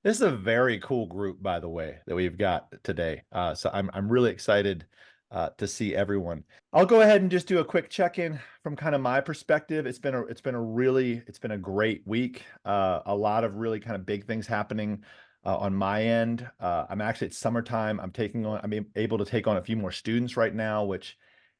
This is a very cool group, by the way, that we've got today. So I'm really excited to see everyone. I'll go ahead and just do a quick check-in from kind of my perspective. It's been a great week. A lot of really kind of big things happening on my end. It's summertime. I'm able to take on a few more students right now, which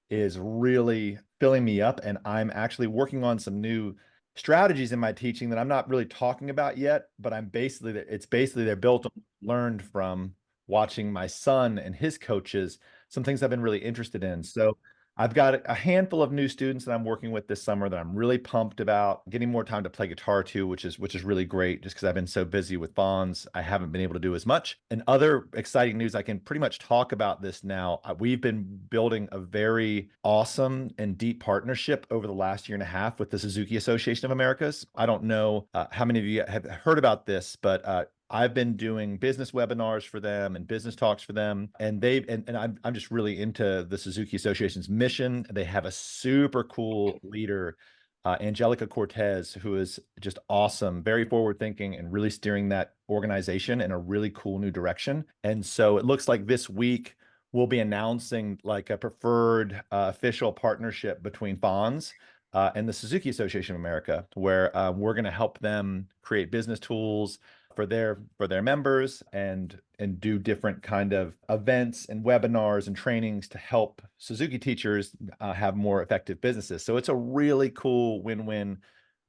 is really filling me up. And I'm actually working on some new strategies in my teaching that I'm not really talking about yet, but it's basically they're built on learned from watching my son and his coaches, some things I've been really interested in. So I've got a handful of new students that I'm working with this summer that I'm really pumped about, getting more time to play guitar too, which is really great just because I've been so busy with Fons. I haven't been able to do as much. And other exciting news, I can pretty much talk about this now. We've been building a very awesome and deep partnership over the last year and a half with the Suzuki Association of Americas. I don't know how many of you have heard about this, but I've been doing business webinars for them and business talks for them, and I'm just really into the Suzuki Association's mission. They have a super cool leader, Angelica Cortez, who is just awesome, very forward thinking, and really steering that organization in a really cool new direction. And so it looks like this week we'll be announcing like a preferred official partnership between Fons and the Suzuki Association of America, where we're going to help them create business tools for their members and do different kind of events and webinars and trainings to help Suzuki teachers have more effective businesses. So it's a really cool win-win,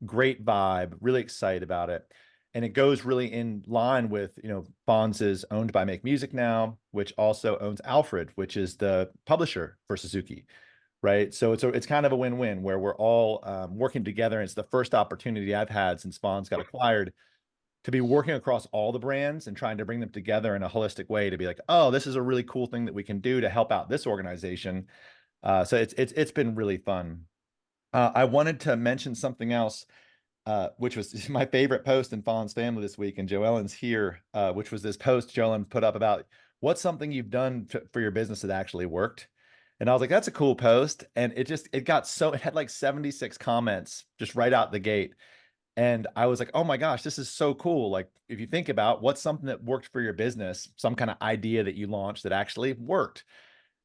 great vibe, really excited about it. And it goes really in line with, Fonz is owned by Make Music now, which also owns Alfred, which is the publisher for Suzuki, right? So it's kind of a win-win where we're all working together. And it's the first opportunity I've had since Fonz got acquired to be working across all the brands and trying to bring them together in a holistic way to be like, oh, this is a really cool thing that we can do to help out this organization. So it's been really fun. I wanted to mention something else, which was my favorite post in Fawn's Family this week, and Joellen's here, which was this post Joellen put up about what's something you've done for your business that actually worked. And I was like, that's a cool post. And it had like 76 comments just right out the gate. And I was like, oh my gosh, this is so cool. Like, if you think about what's something that worked for your business, some kind of idea that you launched that actually worked.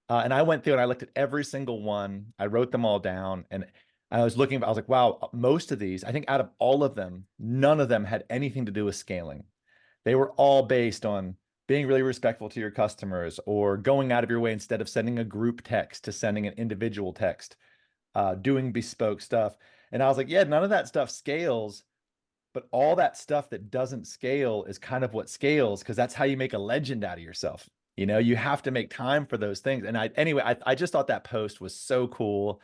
And I went through and I looked at every single one. I wrote them all down. And I was like, wow, most of these, I think out of all of them, none of them had anything to do with scaling. They were all based on being really respectful to your customers or going out of your way instead of sending a group text to sending an individual text, doing bespoke stuff. And I was like, yeah, none of that stuff scales, but all that stuff that doesn't scale is kind of what scales because that's how you make a legend out of yourself. You have to make time for those things. And I just thought that post was so cool.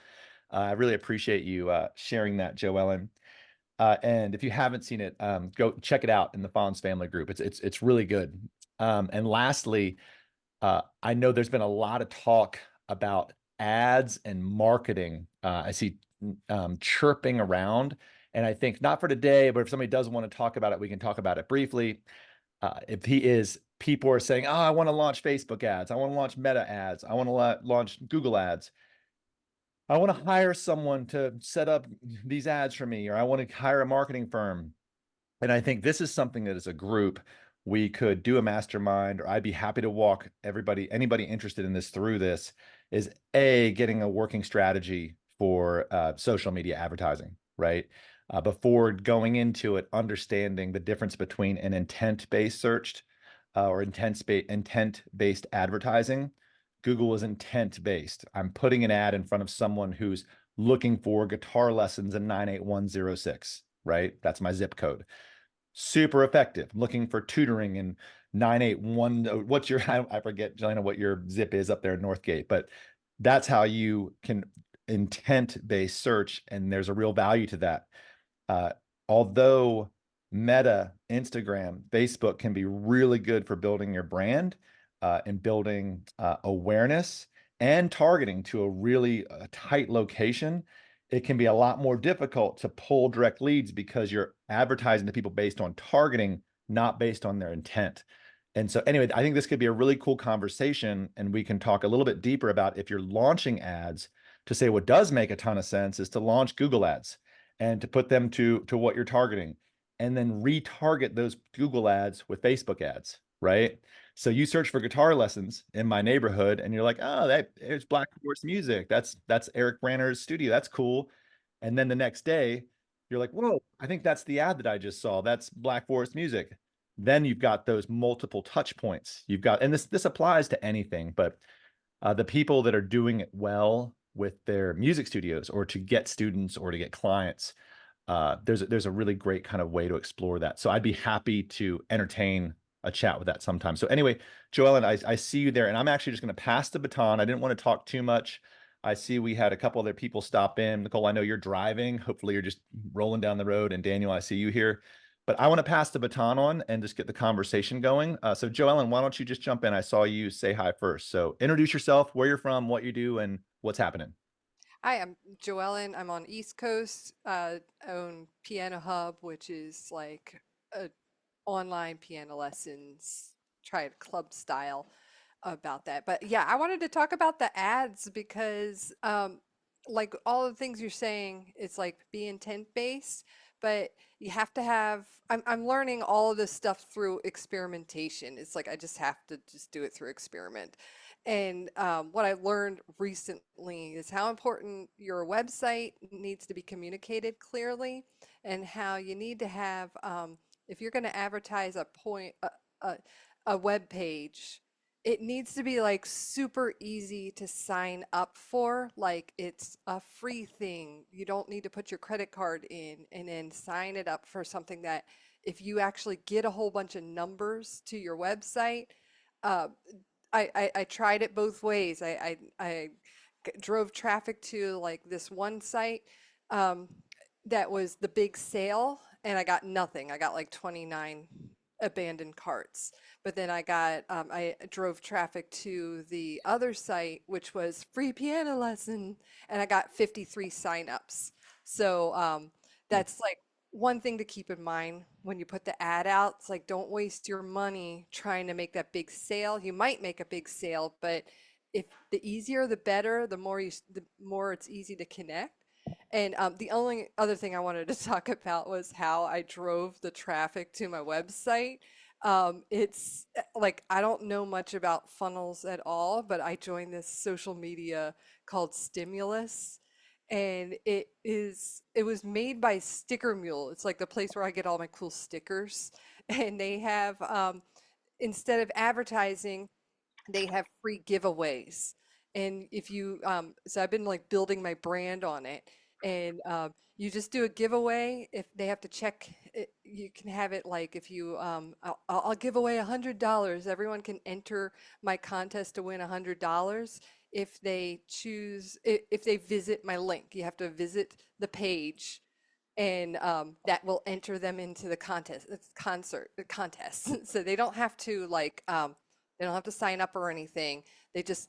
I really appreciate you sharing that, Joellen. And if you haven't seen it, go check it out in the Fonz family group. It's really good. And lastly, I know there's been a lot of talk about ads and marketing. I see chirping around. And I think not for today, but if somebody does want to talk about it, we can talk about it briefly. People are saying, oh, I want to launch Facebook ads. I want to launch Meta ads. I want to launch Google ads. I want to hire someone to set up these ads for me, or I want to hire a marketing firm. And I think this is something that as a group, we could do a mastermind, or I'd be happy to walk anybody interested in this through this, is getting a working strategy for social media advertising, right? Before going into it, understanding the difference between an intent-based search or intent-based advertising. Google is intent-based. I'm putting an ad in front of someone who's looking for guitar lessons in 98106, right? That's my zip code. Super effective. I'm looking for tutoring in 981. I forget, Jelena, what your zip is up there in Northgate, but that's how you can intent-based search, and there's a real value to that. Although Meta, Instagram, Facebook can be really good for building your brand and building awareness and targeting to a really tight location, it can be a lot more difficult to pull direct leads because you're advertising to people based on targeting, not based on their intent. And so anyway, I think this could be a really cool conversation, and we can talk a little bit deeper about if you're launching ads, to say what does make a ton of sense is to launch Google ads and to put them to what you're targeting. and then retarget those Google ads with Facebook ads, right? So you search for guitar lessons in my neighborhood and you're like, oh, there's Black Forest Music. That's Eric Branner's studio. That's cool. And then the next day, you're like, whoa, I think that's the ad that I just saw. That's Black Forest Music. Then you've got those multiple touch points. You've got, and this applies to anything, but the people that are doing it well with their music studios or to get students or to get clients, there's a really great kind of way to explore that. So I'd be happy to entertain a chat with that sometime. So anyway, Joellen, I see you there, and I'm actually just going to pass the baton. I didn't want to talk too much. I see we had a couple other people stop in. Nicole, I know you're driving. Hopefully you're just rolling down the road. And Daniel, I see you here. But I want to pass the baton on and just get the conversation going. So Joellen, why don't you just jump in? I saw you say hi first. So introduce yourself, where you're from, what you do, and what's happening. Hi, I'm Joellen. I'm on East Coast. Own Piano Hub, which is like a online piano lessons, try it club style about that. But yeah, I wanted to talk about the ads because like all the things you're saying, it's like be intent based, but you have to have I'm learning all of this stuff through experimentation. It's like I just have to just do it through experiment. And what I learned recently is how important your website needs to be communicated clearly, and how you need to have, if you're going to advertise a, a web page, it needs to be like super easy to sign up for. Like it's a free thing. You don't need to put your credit card in and then sign it up for something that if you actually get a whole bunch of numbers to your website, uh, I tried it both ways. Drove traffic to like this one site um, that was the big sale, and I got nothing. I got like 29 abandoned carts. But then I drove traffic to the other site, which was free piano lesson, and I got 53 signups. So that's like one thing to keep in mind when you put the ad out. It's like don't waste your money trying to make that big sale. You might make a big sale, but if the easier the better, the more it's easy to connect. And the only other thing I wanted to talk about was how I drove the traffic to my website. It's like I don't know much about funnels at all, but I joined this social media called Stimulus, and it was made by Sticker Mule. It's like the place where I get all my cool stickers, and they have instead of advertising, they have free giveaways. And if you so I've been like building my brand on it, and you just do a giveaway. If they have to check it, you can have it like if you I'll give away $100. Everyone can enter my contest to win $100 if they if they visit my link. You have to visit the page, and that will enter them into the contest. It's contest. So they don't have to like they don't have to sign up or anything. They just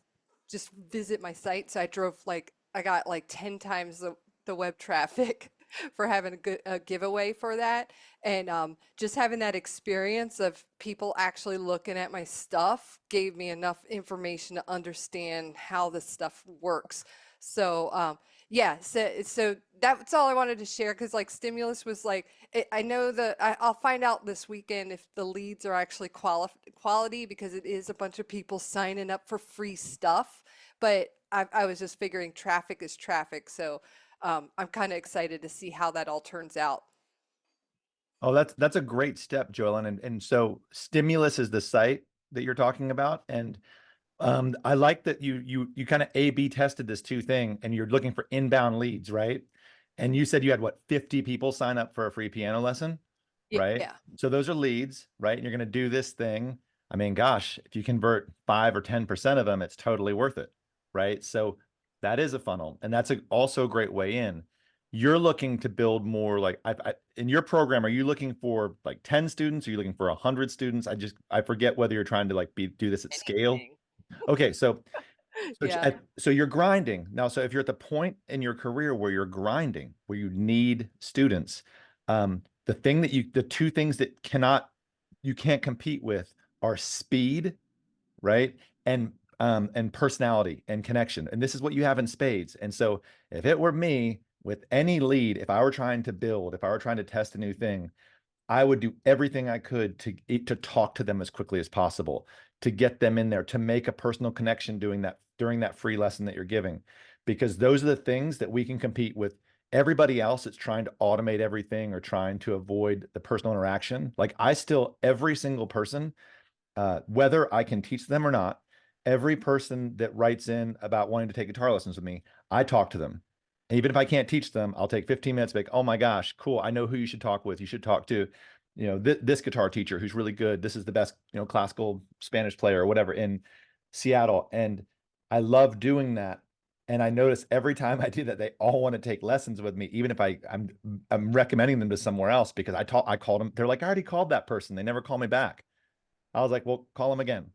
visit my site. So I got like 10 times the web traffic for having a giveaway for that. And just having that experience of people actually looking at my stuff gave me enough information to understand how this stuff works. So yeah, so that's all I wanted to share, because like stimulus was like I know that I'll find out this weekend if the leads are actually quality, because it is a bunch of people signing up for free stuff. But I was just figuring traffic is traffic, so I'm kind of excited to see how that all turns out. Oh, that's a great step, Joellen. And so Stimulus is the site that you're talking about. And I like that you kind of A/B tested this two thing and you're looking for inbound leads, right? And you said you had what, 50 people sign up for a free piano lesson, right? Yeah. So those are leads, right? And you're going to do this thing. I mean, gosh, if you convert 5 or 10% of them, it's totally worth it, right? So that is a funnel. And that's also a great way in. You're looking to build more like in your program, are you looking for like 10 students? Are you looking for 100 students? I forget whether you're trying to like do this at scale. Anything. Okay, Yeah. so you're grinding now. So if you're at the point in your career where you're grinding, where you need students, the two things that you can't compete with are speed, right? And personality and connection. And this is what you have in spades. And so if it were me with any lead, if I were trying to test a new thing, I would do everything I could to talk to them as quickly as possible, to get them in there, to make a personal connection doing that during that free lesson that you're giving, because those are the things that we can compete with everybody else that's trying to automate everything or trying to avoid the personal interaction. Like I still, every single person, whether I can teach them or not, every person that writes in about wanting to take guitar lessons with me, I talk to them. And even if I can't teach them, I'll take 15 minutes, like, oh my gosh, cool. I know who you should talk with. You should talk to, this guitar teacher who's really good. This is the best, classical Spanish player or whatever in Seattle. And I love doing that. And I notice every time I do that, they all want to take lessons with me, even if I'm recommending them to somewhere else because I called them. They're like, I already called that person. They never call me back. I was like, well, call them again.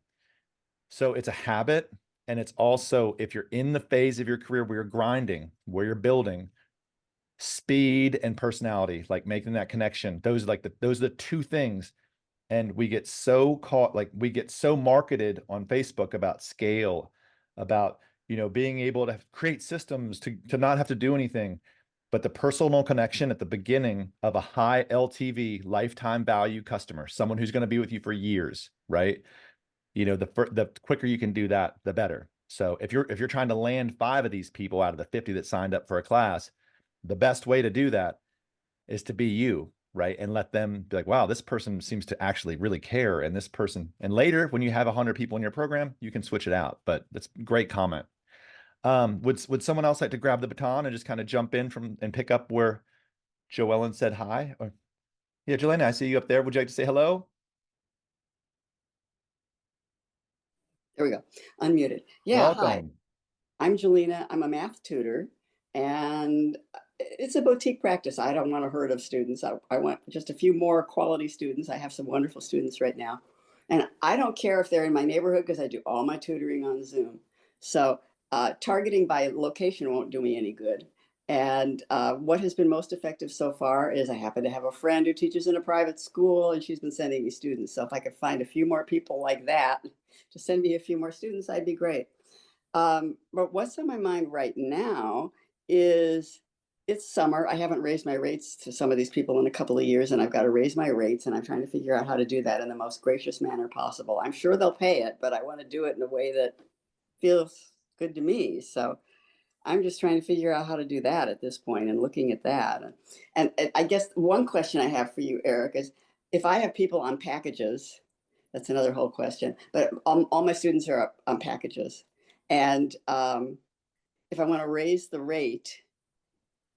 So it's a habit. And it's also, if you're in the phase of your career where you're grinding, where you're building, speed and personality, like making that connection, those are the two things. And we get so caught, like we get so marketed on Facebook about scale, about, being able to create systems to not have to do anything. But the personal connection at the beginning of a high LTV lifetime value customer, someone who's going to be with you for years, right? The quicker you can do that, the better. So if you're trying to land 5 of these people out of the 50 that signed up for a class, the best way to do that is to be you, right? And let them be like, wow, this person seems to actually really care. And this person, and later when you have 100 people in your program, you can switch it out. But that's a great comment. Would someone else like to grab the baton and just kind of jump in from and pick up where Joellen said hi? Or yeah, Jelena, I see you up there. Would you like to say hello? There we go. Unmuted. Yeah, hi. Welcome. I'm Jelena. I'm a math tutor, and it's a boutique practice. I don't want a herd of students. I want just a few more quality students. I have some wonderful students right now. And I don't care if they're in my neighborhood because I do all my tutoring on Zoom. So targeting by location won't do me any good. And what has been most effective so far is I happen to have a friend who teaches in a private school and she's been sending me students. So if I could find a few more people like that to send me a few more students, I'd be great. But what's on my mind right now is it's summer. I haven't raised my rates to some of these people in a couple of years, and I've got to raise my rates, and I'm trying to figure out how to do that in the most gracious manner possible. I'm sure they'll pay it, but I want to do it in a way that feels good to me. So I'm just trying to figure out how to do that at this point and looking at that. And I guess one question I have for you, Eric, is if I have people on packages, that's another whole question, but all my students are on packages. And if I want to raise the rate,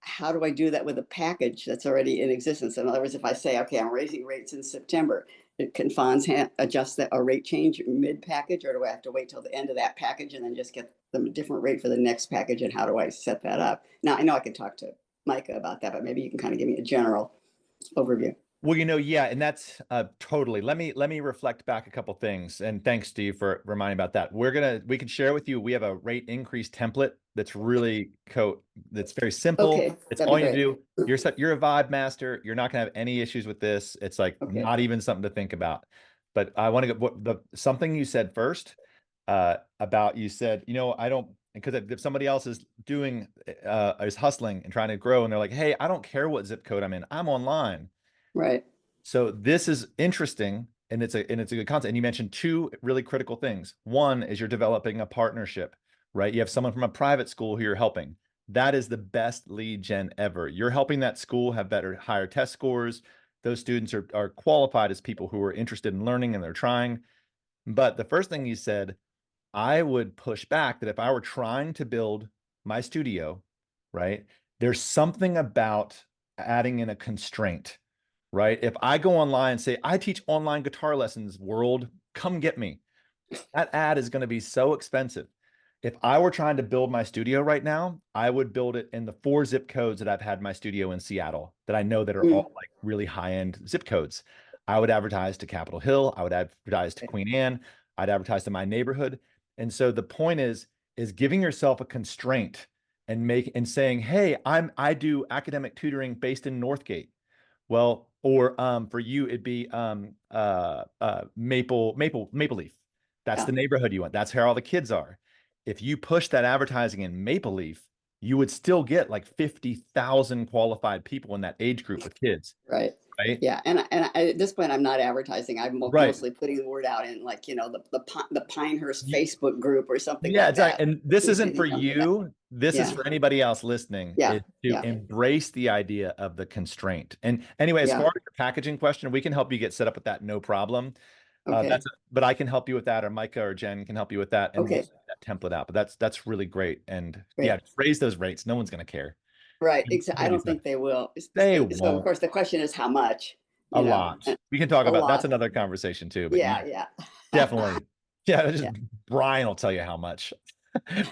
how do I do that with a package that's already in existence? In other words, if I say, okay, I'm raising rates in September, can Fons adjust a rate change mid-package, or do I have to wait till the end of that package and then just get them a different rate for the next package? And how do I set that up? Now, I know I can talk to Micah about that, but maybe you can kind of give me a general overview. Well, yeah, and that's totally. Let me reflect back a couple things. And thanks, Steve, for reminding about that. We can share with you. We have a rate increase template that's that's very simple. Okay, It's that'd all be you great. do. You're a vibe master. You're not gonna have any issues with this. It's like Okay, not even something to think about. But I want to go something you said first about you said, I don't, because if somebody else is is hustling and trying to grow and they're like, hey, I don't care what zip code I'm in. I'm online. right. So this is interesting, and it's a good concept. And you mentioned 2 really critical things. One is you're developing a partnership, right? You have someone from a private school who you're helping. That is the best lead gen ever. You're helping that school have higher test scores. Those students are qualified as people who are interested in learning and they're trying. But the first thing you said, I would push back that if I were trying to build my studio, right, there's something about adding in a constraint, right? If I go online and say, I teach online guitar lessons, world, come get me. That ad is going to be so expensive. If I were trying to build my studio right now, I would build it in the 4 zip codes that I've had my studio in Seattle that I know that are Mm, all like really high-end zip codes. I would advertise to Capitol Hill. I would advertise to okay, Queen Anne. I'd advertise to my neighborhood. And so the point is giving yourself a constraint and saying, hey, I do academic tutoring based in Northgate. Well, or for you, it'd be Maple Leaf. That's yeah, the neighborhood you want. That's where all the kids are. If you push that advertising in Maple Leaf, you would still get like 50,000 qualified people in that age group with kids. right. right? Yeah, and at this point, I'm not advertising. I'm Right. mostly putting the word out in, like, the Pinehurst Facebook group or something Yeah, like exactly. that. And this isn't for Yeah, you. This is yeah, for anybody else listening, yeah, is to yeah, embrace the idea of the constraint. And anyway, as yeah. far as your packaging question, we can help you get set up with that, no problem. Okay, But I can help you with that, or Micah or Jen can help you with that, and we'll okay, send that template out. But that's really great. And yeah, great. just raise those rates. No one's going to care. Right. I Nobody's don't gonna- think they will. They So of won't. course the question is how much, A lot. We can talk a about that's lot. another conversation too. But Yeah, yeah, yeah. definitely. Yeah, just Yeah. Brian will tell you how much.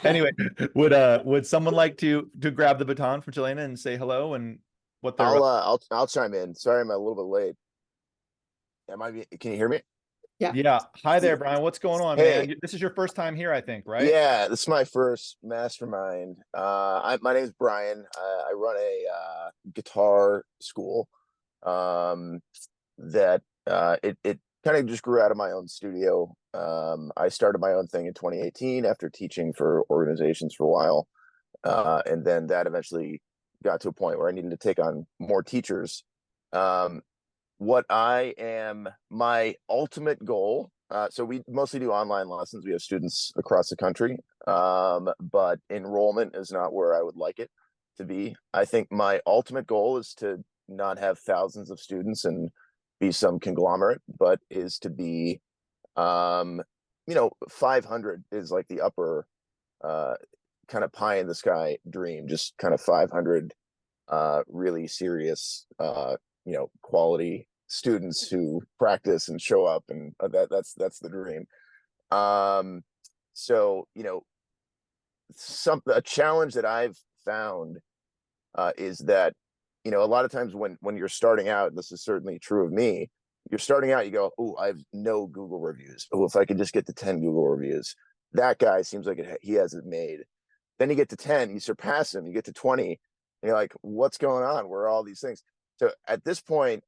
Anyway, would someone like to grab the baton from Jelena and say hello and what they're I'll chime in. Sorry, I'm a little bit late. Can you hear me? Yeah. Yeah. Hi there, Brian. What's going on, Hey, man? This is your first time here, I think, right? yeah, this is my first mastermind. My name is Brian. I run a guitar school. Um, that it kind of just grew out of my own studio. I started my own thing in 2018 after teaching for organizations for a while, and then that eventually got to a point where I needed to take on more teachers. Um, my ultimate goal, so we mostly do online lessons. We have students across the country, but enrollment is not where I would like it to be. I think my ultimate goal is to not have thousands of students and be some conglomerate, but is to be, 500 is like the upper, uh, kind of pie in the sky dream, just kind of 500 really serious, quality students who practice and show up, and that's the dream. Um, so a challenge that I've found is that a lot of times when you're starting out, this is certainly true of me. You're starting out, you go, oh, I have no Google reviews. Oh, if I could just get to 10 Google reviews, that guy seems like he has it made. Then you get to 10, you surpass him, you get to 20, and you're like, what's going on? Where are all these things? So at this point,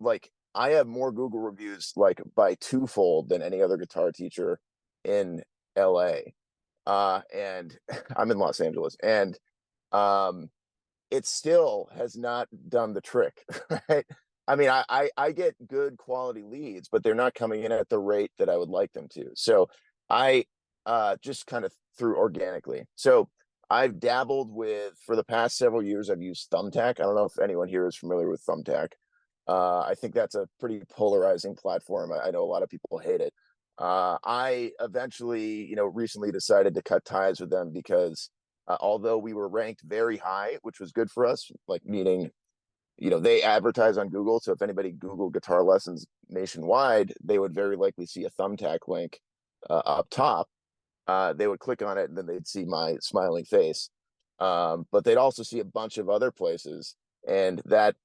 like, I have more Google reviews like by twofold than any other guitar teacher in LA. And I'm in Los Angeles, and it still has not done the trick, right? I mean, I get good quality leads, but they're not coming in at the rate that I would like them to. So I just kind of threw organically. So I've dabbled with, for the past several years, I've used Thumbtack. I don't know if anyone here is familiar with Thumbtack. I think that's a pretty polarizing platform. I know a lot of people hate it. I eventually, recently decided to cut ties with them because although we were ranked very high, which was good for us, like meaning, they advertise on Google. So if anybody Googled guitar lessons nationwide, they would very likely see a Thumbtack link up top. They would click on it and then they'd see my smiling face. But they'd also see a bunch of other places, and that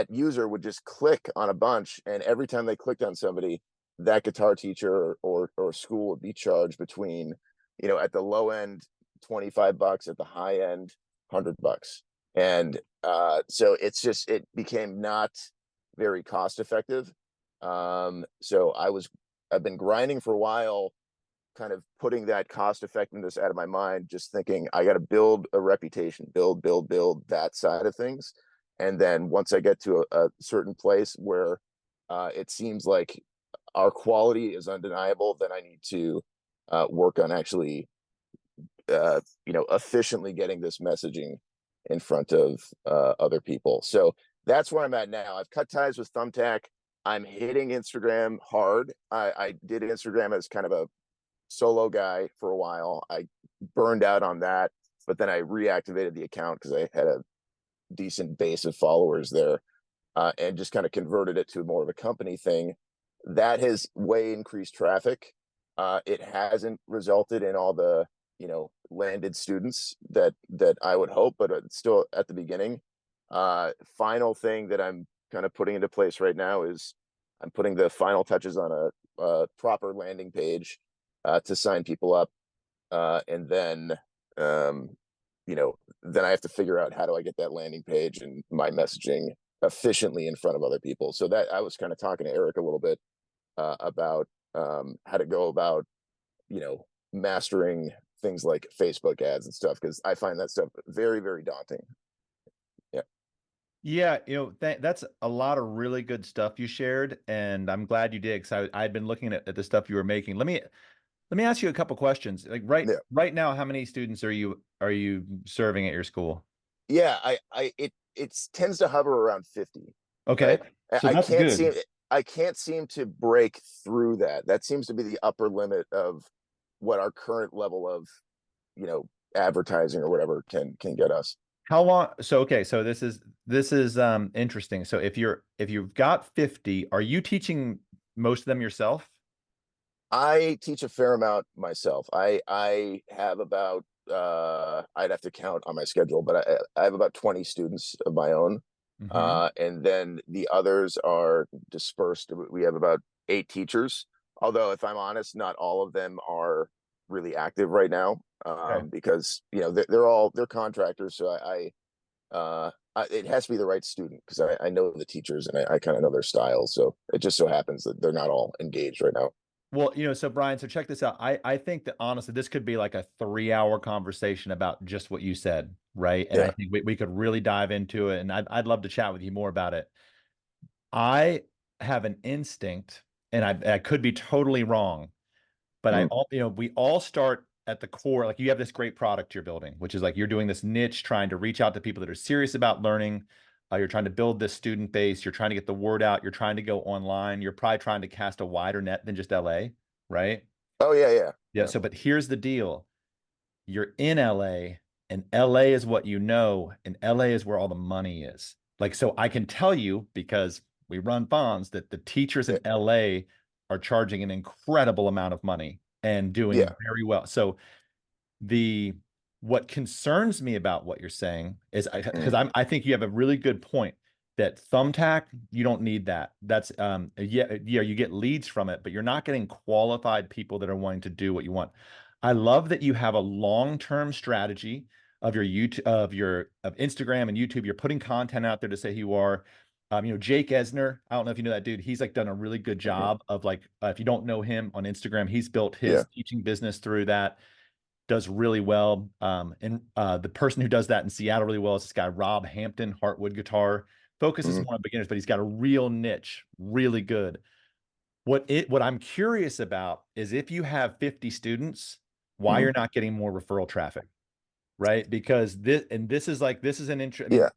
user would just click on a bunch, and every time they clicked on somebody, that guitar teacher or school would be charged between, at the low end $25, at the high end $100. And so it became not very cost effective. So I've been grinding for a while, kind of putting that cost effectiveness out of my mind, just thinking I got to build a reputation, build that side of things. And then once I get to a certain place where it seems like our quality is undeniable, then I need to work on actually, efficiently getting this messaging in front of other people. So that's where I'm at now. I've cut ties with Thumbtack. I'm hitting Instagram hard. I did Instagram as kind of a solo guy for a while. I burned out on that, but then I reactivated the account because I had a decent base of followers there, and just kind of converted it to more of a company thing. That has way increased traffic. It hasn't resulted in all the landed students that I would hope, but it's still at the beginning. Final thing that I'm kind of putting into place right now is I'm putting the final touches on a proper landing page to sign people up, and then then I have to figure out how do I get that landing page and my messaging efficiently in front of other people. So that I was kind of talking to Eric a little bit about how to go about mastering things like Facebook ads and stuff, because I find that stuff very, very daunting. Yeah. Yeah, that's a lot of really good stuff you shared, and I'm glad you did because I'd been looking at the stuff you were making. Let me ask you a couple questions. Like Yeah. right now, how many students are you serving at your school? Yeah, it tends to hover around 50, Okay, right? so that's good. I can't seem to break through that. That seems to be the upper limit of what our current level of, you know, advertising or whatever can get us. How long? So okay, so this is interesting. So if you've got 50, are you teaching most of them yourself? I teach a fair amount myself. I have about I'd have to count on my schedule, but I have about 20 students of my own. Hmm. And then the others are dispersed. We have about 8 teachers. Although, if I'm honest, not all of them are really active right now, Okay. because they're contractors. So it has to be the right student because I know the teachers and I kind of know their style. So it just so happens that they're not all engaged right now. Well, so Brian, so check this out. I think that honestly, this could be like a 3-hour conversation about just what you said, right? And I Yeah. think we could really dive into it, and I'd love to chat with you more about it. I have an instinct, and I could be totally wrong, but Mm, we all start at the core. Like you have this great product you're building, which is like you're doing this niche, trying to reach out to people that are serious about learning. You're trying to build this student base. You're trying to get the word out. You're trying to go online. You're probably trying to cast a wider net than just LA, right? oh yeah, yeah, Yeah. yeah. So, but here's the deal. You're in LA, and LA is what you know, and LA is where all the money is. Like, so I can tell you because we run Fons that the teachers Yeah. in LA are charging an incredible amount of money and doing Yeah. very well. So the what concerns me about what you're saying is because Mm, I think you have a really good point that thumbtack, you don't need that. That's yeah, you get leads from it, but you're not getting qualified people that are wanting to do what you want. I love that you have a long-term strategy of your YouTube of Instagram and YouTube. You're putting content out there to say who you are. Jake Esner, I don't know if you know that dude. He's like done a really good mhm. job of like if you don't know him on Instagram, he's built Yeah. his teaching business through that, does really well. And the person who does that in Seattle really well is this guy, Rob Hampton, Heartwood Guitar. Focuses Mhm. more on beginners, but he's got a real niche, really good. What I'm curious about is if you have 50 students, why Mhm. you're not getting more referral traffic, right? Because this is an interest. I mean, Yeah.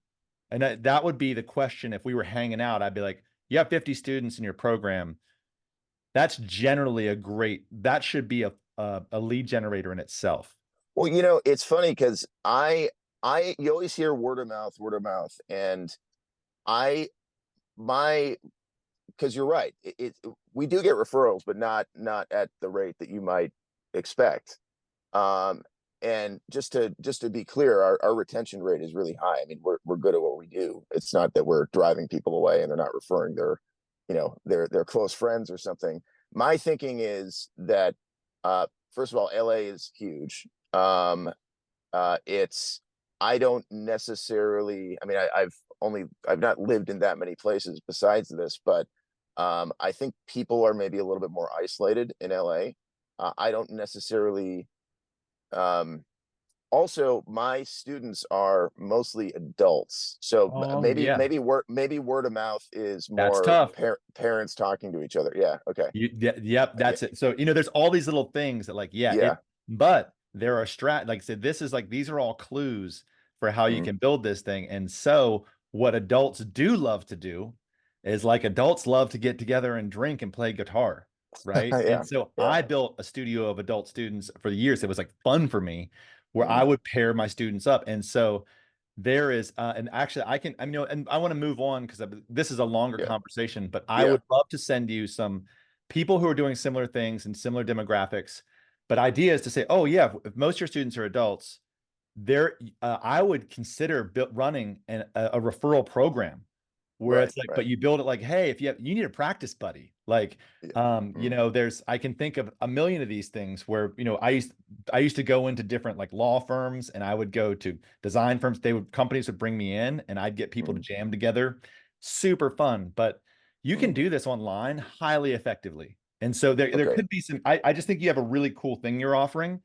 and that would be the question if we were hanging out. I'd be like, you have 50 students in your program. That's generally that should be a lead generator in itself. Well, it's funny because you always hear word of mouth, and I my because you're right. We do get referrals, but not at the rate that you might expect. Um, and just to be clear, our retention rate is really high. I mean, we're good at what we do. It's not that we're driving people away and they're not referring their close friends or something. My thinking is that first of all, LA is huge. It's I don't necessarily. I mean, I've not lived in that many places besides this, but I think people are maybe a little bit more isolated in LA. I don't necessarily. Um, Also, my students are mostly adults, so Oh maybe yeah, maybe word of mouth is that's more tough. parents talking to each other. Yeah. Okay. Yep, Yeah. that's it. So, there's all these little things that like, yeah, Yeah. but there are like I said, this is like, these are all clues for how you Mhm. can build this thing. And so what adults do love to do is like adults love to get together and drink and play guitar, right? And Yeah. so Yeah. I built a studio of adult students for the years. It was like fun for me where I Mhm. would pair my students up. And so there is, and actually, and I want to move on because this is a longer Yeah. conversation, but I Yeah. would love to send you some people who are doing similar things and similar demographics. But idea is to say, oh yeah, if most of your students are adults, I would consider running a referral program where Right. it's like, Right. but you build it like, hey, if you need a practice buddy, like, Yeah. Mhm. I can think of a million of these things where, I used to go into different like law firms, and I would go to design firms. Companies would bring me in, and I'd get people to Mhm. jam together. Super fun, but you can Mhm. do this online highly effectively. And so there Okay. could be I just think you have a really cool thing you're offering,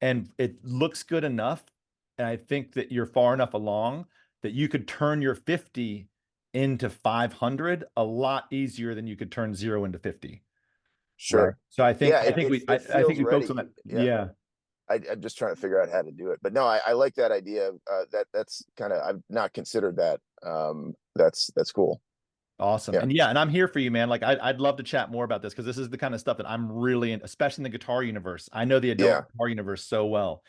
and it looks good enough. And I think that you're far enough along that you could turn your 50 into 500 a lot easier than you could turn 0 into 50. Right. Sure. So Yeah, I think it feels we focus ready. on that. Yeah. Yeah. I'm just trying to figure out how to do it. But no, I like that idea. That's kind of, I've not considered that. That's cool. Awesome. Yeah. And yeah, and I'm here for you, man. Like I'd love to chat more about this because this is the kind of stuff that I'm really in, especially in the guitar universe. I know the adult Yeah. guitar universe so well.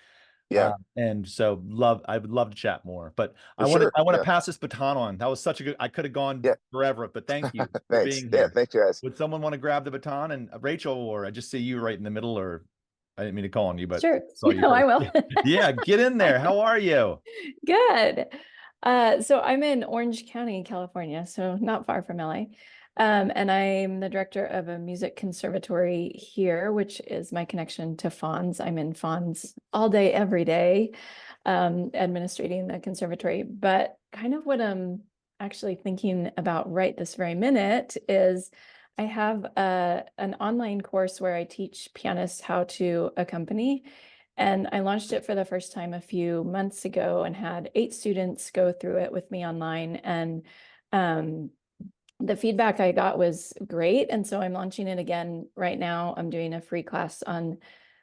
Yeah. And so I would love to chat more, but For sure. I want to Yeah. pass this baton on. That was such a good, I could have gone Yeah. forever, but thank you for Thanks. being Yeah. here. Thanks, guys. Would someone want to grab the baton? And Rachel, or I just see you right in the middle, or I didn't mean to call on you, but Sure. saw you No, I first. will. Yeah, get in there. How are you? Good. So I'm in Orange County, California, so not far from LA. And I'm the director of a music conservatory here, which is my connection to Fons. I'm in Fons all day, every day, administrating the conservatory. But kind of what I'm actually thinking about right this very minute is I have an online course where I teach pianists how to accompany. And I launched it for the first time a few months ago and had 8 students go through it with me online. And the feedback I got was great. And so I'm launching it again right now. I'm doing a free class on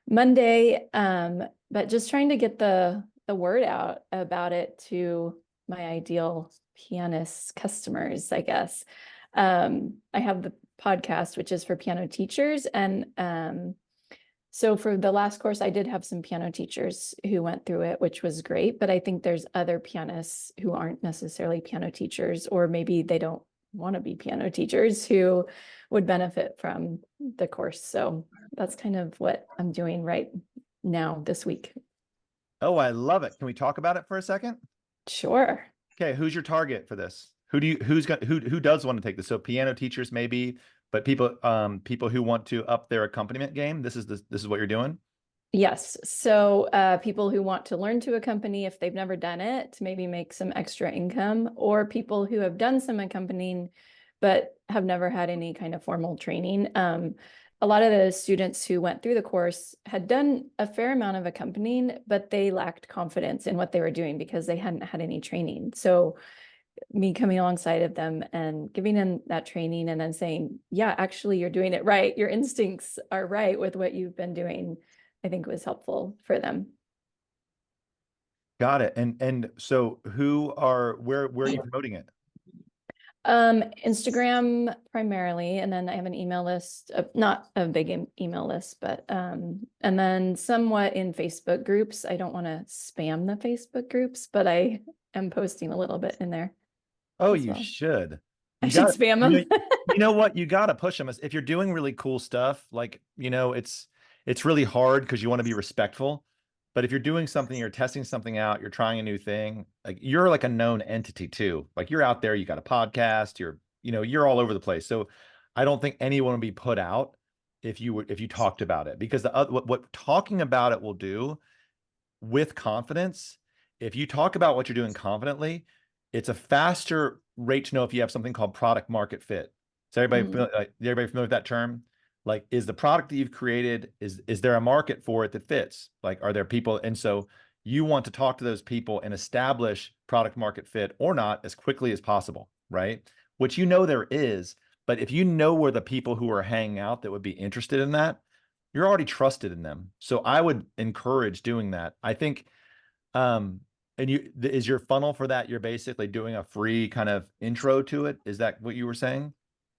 Monday, but just trying to get the word out about it to my ideal pianist customers, I guess. I have the podcast, which is for piano teachers. And so for the last course, I did have some piano teachers who went through it, which was great. But I think there's other pianists who aren't necessarily piano teachers, or maybe they don't want to be piano teachers, who would benefit from the course. So that's kind of what I'm doing right now this week. Oh, I love it. Can we talk about it for a second? Sure. Okay, who's your target for this? Who does want to take this? So piano teachers maybe, but people who want to up their accompaniment game. This is what you're doing? Yes. So people who want to learn to accompany if they've never done it, to maybe make some extra income, or people who have done some accompanying but have never had any kind of formal training. A lot of the students who went through the course had done a fair amount of accompanying, but they lacked confidence in what they were doing because they hadn't had any training. So me coming alongside of them and giving them that training and then saying, yeah, actually, you're doing it right. Your instincts are right with what you've been doing, I think was helpful for them. Got it. And so where are you promoting it? Instagram primarily, and then I have an email list, not a big email list, but and then somewhat in Facebook groups. I don't want to spam the Facebook groups, but I am posting a little bit in there. Oh, as you well. should. I should spam them. You know what? You got to push them. If you're doing really cool stuff, like, it's really hard because you want to be respectful. But if you're doing something, you're testing something out, you're trying a new thing, like you're like a known entity too. Like you're out there, you got a podcast, you're all over the place. So I don't think anyone would be put out if you talked about it, because what talking about it will do with confidence, if you talk about what you're doing confidently, it's a faster rate to know if you have something called product market fit. Is everybody familiar with that term? Like, is the product that you've created, is there a market for it that fits? Like, are there people? And so you want to talk to those people and establish product market fit or not as quickly as possible, right? Which there is, but if you know where the people who are hanging out that would be interested in that, you're already trusted in them. So I would encourage doing that. I think, is your funnel for that, you're basically doing a free kind of intro to it? Is that what you were saying?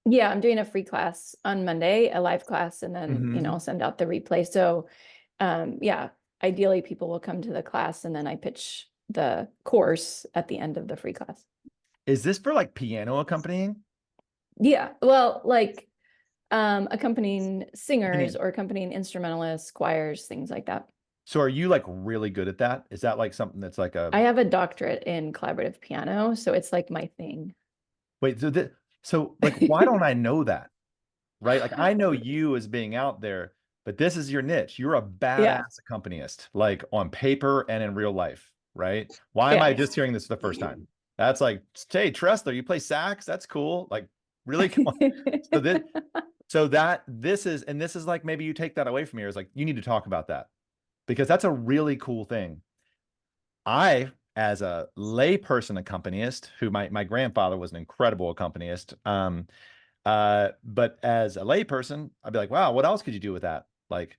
Yeah, I'm doing a free class on Monday, a live class, and then, I'll send out the replay. So, yeah, ideally people will come to the class and then I pitch the course at the end of the free class. Is this for like piano accompanying? Yeah, well, like accompanying singers or accompanying instrumentalists, choirs, things like that. So are you like really good at that? Is that like something that's like I have a doctorate in collaborative piano, so it's like my thing. Wait, so like, why don't I know that? Right? Like, I know you as being out there, but this is your niche. You're a badass accompanist, like on paper and in real life, right? Why am I just hearing this for the first time? That's like, hey, Tressler, you play sax? That's cool. Like, really? Come on. This is like, maybe you take that away from me. It's like, you need to talk about that, because that's a really cool thing. I as a layperson accompanist, who my grandfather was an incredible accompanist. But as a layperson, I'd be like, wow, what else could you do with that? Like,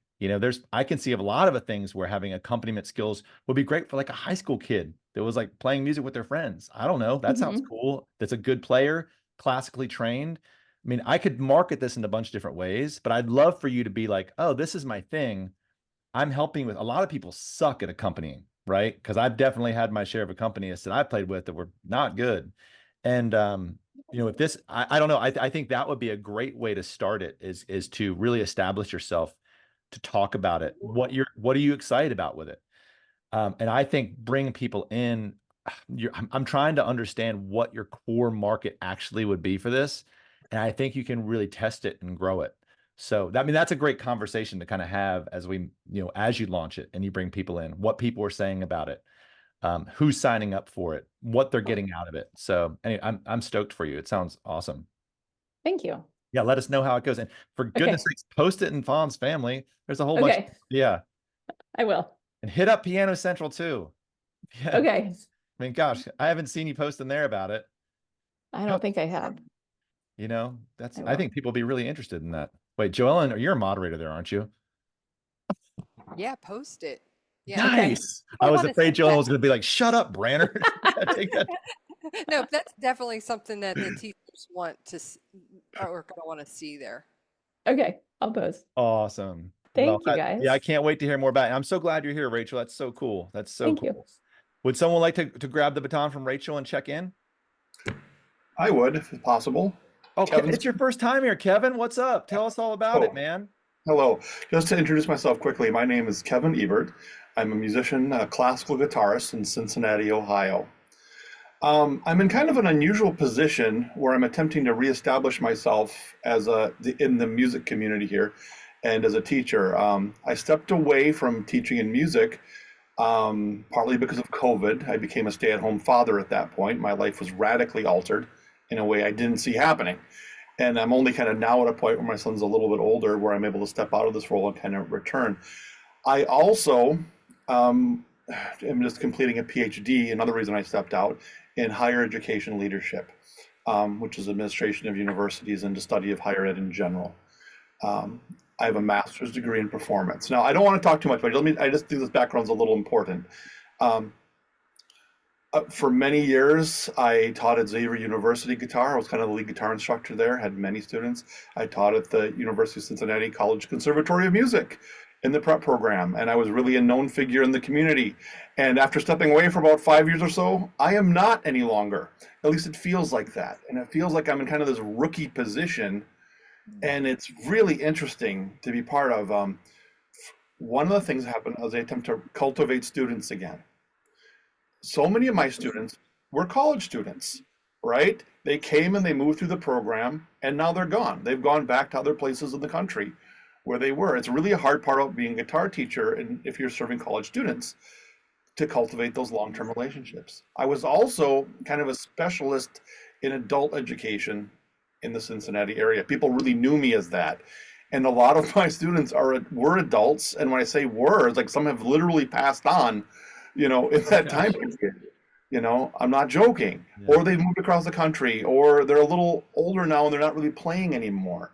I can see a lot of things where having accompaniment skills would be great for like a high school kid that was like playing music with their friends. I don't know. That sounds cool. That's a good player, classically trained. I mean, I could market this in a bunch of different ways, but I'd love for you to be like, oh, this is my thing. I'm helping with a lot of people suck at accompanying, right? Because I've definitely had my share of accompanists that I played with that were not good. And if this, I don't know, I think that would be a great way to start it is to really establish yourself, to talk about it. What are you excited about with it? And I think bring people in. I'm trying to understand what your core market actually would be for this. And I think you can really test it and grow it. So that's a great conversation to kind of have as as you launch it and you bring people in, what people are saying about it, who's signing up for it, what they're getting out of it. So anyway, I'm stoked for you. It sounds awesome. Thank you. Yeah, let us know how it goes. And for goodness sakes, post it in Fons family. There's a whole bunch. Yeah. I will. And hit up Piano Central too. Yeah. Okay. I mean, gosh, I haven't seen you post in there about it. I don't think I have. I think people will be really interested in that. Wait, Joellen, you're a moderator there, aren't you? Yeah, post it. Yeah. Nice. I was afraid Joellen was going to be like, shut up, Branner. Take that. No, that's definitely something that the teachers want to are going to want to see there. Okay, I'll post. Awesome. Thank you, guys. I can't wait to hear more about it. I'm so glad you're here, Rachel. That's so cool. That's so Thank cool. you. Would someone like to grab the baton from Rachel and check in? I would, if possible. Oh, Kevin, it's your first time here, Kevin. What's up? Tell us all about it, man. Hello. Just to introduce myself quickly, my name is Kevin Ebert. I'm a musician, a classical guitarist in Cincinnati, Ohio. I'm in kind of an unusual position where I'm attempting to reestablish myself in the music community here and as a teacher. I stepped away from teaching in music partly because of COVID. I became a stay-at-home father at that point. My life was radically altered in a way I didn't see happening. And I'm only kind of now at a point where my son's a little bit older where I'm able to step out of this role and kind of return. I also am just completing a PhD, another reason I stepped out, in higher education leadership, which is administration of universities and the study of higher ed in general. I have a master's degree in performance. Now, I don't want to talk too much, but I just think this background's a little important. For many years, I taught at Xavier University guitar. I was kind of the lead guitar instructor there, had many students. I taught at the University of Cincinnati College Conservatory of Music in the prep program, and I was really a known figure in the community. And after stepping away for about 5 years or so, I am not any longer. At least it feels like that. And it feels like I'm in kind of this rookie position, and it's really interesting to be part of. One of the things that happened was I attempt to cultivate students again. So many of my students were college students, right? They came and they moved through the program, and now they're gone. They've gone back to other places in the country where they were. It's really a hard part of being a guitar teacher, and if you're serving college students, to cultivate those long-term relationships. I was also kind of a specialist in adult education in the Cincinnati area. People really knew me as that. And a lot of my students were adults, and when I say were, it's like some have literally passed on, in that time period. I'm not joking. Yeah. Or they've moved across the country, or they're a little older now and they're not really playing anymore.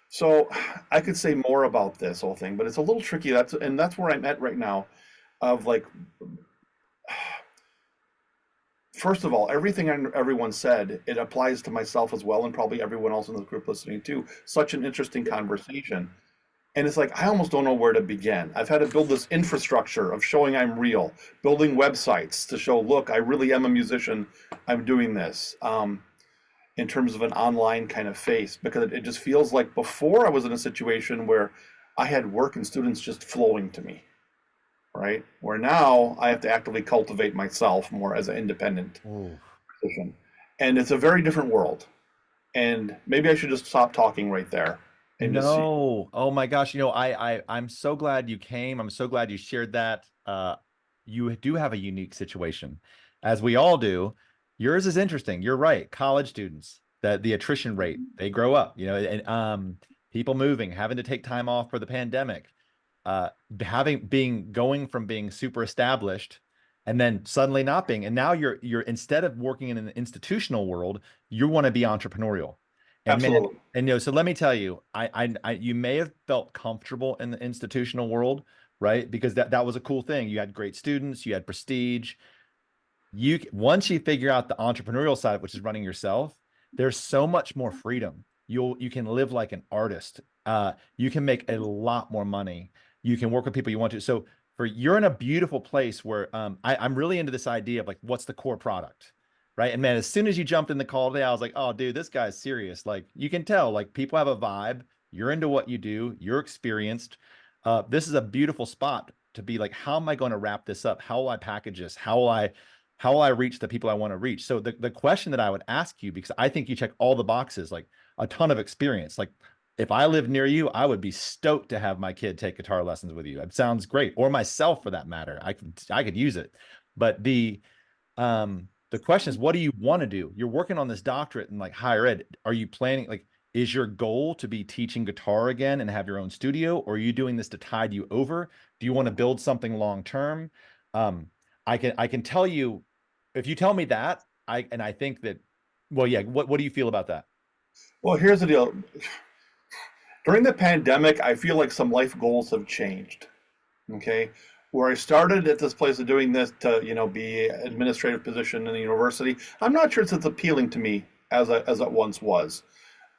So I could say more about this whole thing, but it's a little tricky. That's where I'm at right now, of like, first of all, everything everyone said, it applies to myself as well, and probably everyone else in this group listening too. Such an interesting conversation. And it's like, I almost don't know where to begin. I've had to build this infrastructure of showing I'm real, building websites to show, look, I really am a musician. I'm doing this in terms of an online kind of face, because it just feels like before I was in a situation where I had work and students just flowing to me, right? Where now I have to actively cultivate myself more as an independent musician. And it's a very different world. And maybe I should just stop talking right there. No. Oh my gosh. I'm so glad you came. I'm so glad you shared that. You do have a unique situation, as we all do. Yours is interesting. You're right. College students, the attrition rate, they grow up, and people moving, having to take time off for the pandemic, going from being super established and then suddenly not being, and now you're instead of working in an institutional world, you want to be entrepreneurial. And man, Absolutely. and so let me tell you, you may have felt comfortable in the institutional world, right? Because that was a cool thing. You had great students, you had prestige. Once you figure out the entrepreneurial side, which is running yourself, there's so much more freedom. You can live like an artist. You can make a lot more money. You can work with people you want to. So you're in a beautiful place where I'm really into this idea of like, what's the core product, right? And man, as soon as you jumped in the call today, I was like, oh, dude, this guy's serious. Like you can tell, like people have a vibe. You're into what you do. You're experienced. This is a beautiful spot to be like, how am I going to wrap this up? How will I package this? How will I reach the people I want to reach? So the question that I would ask you, because I think you check all the boxes, like a ton of experience. Like if I lived near you, I would be stoked to have my kid take guitar lessons with you. It sounds great, or myself for that matter. I could use it. But the question is, what do you want to do? You're working on this doctorate in like higher ed. Are you planning, like, is your goal to be teaching guitar again and have your own studio, or are you doing this to tide you over? Do you want to build something long term? I can tell you, if you tell me that, I think that, well, yeah, what do you feel about that? Well, here's the deal. During the pandemic, I feel like some life goals have changed. Okay. Where I started at this place of doing this to, be an administrative position in the university, I'm not sure it's as appealing to me as it once was.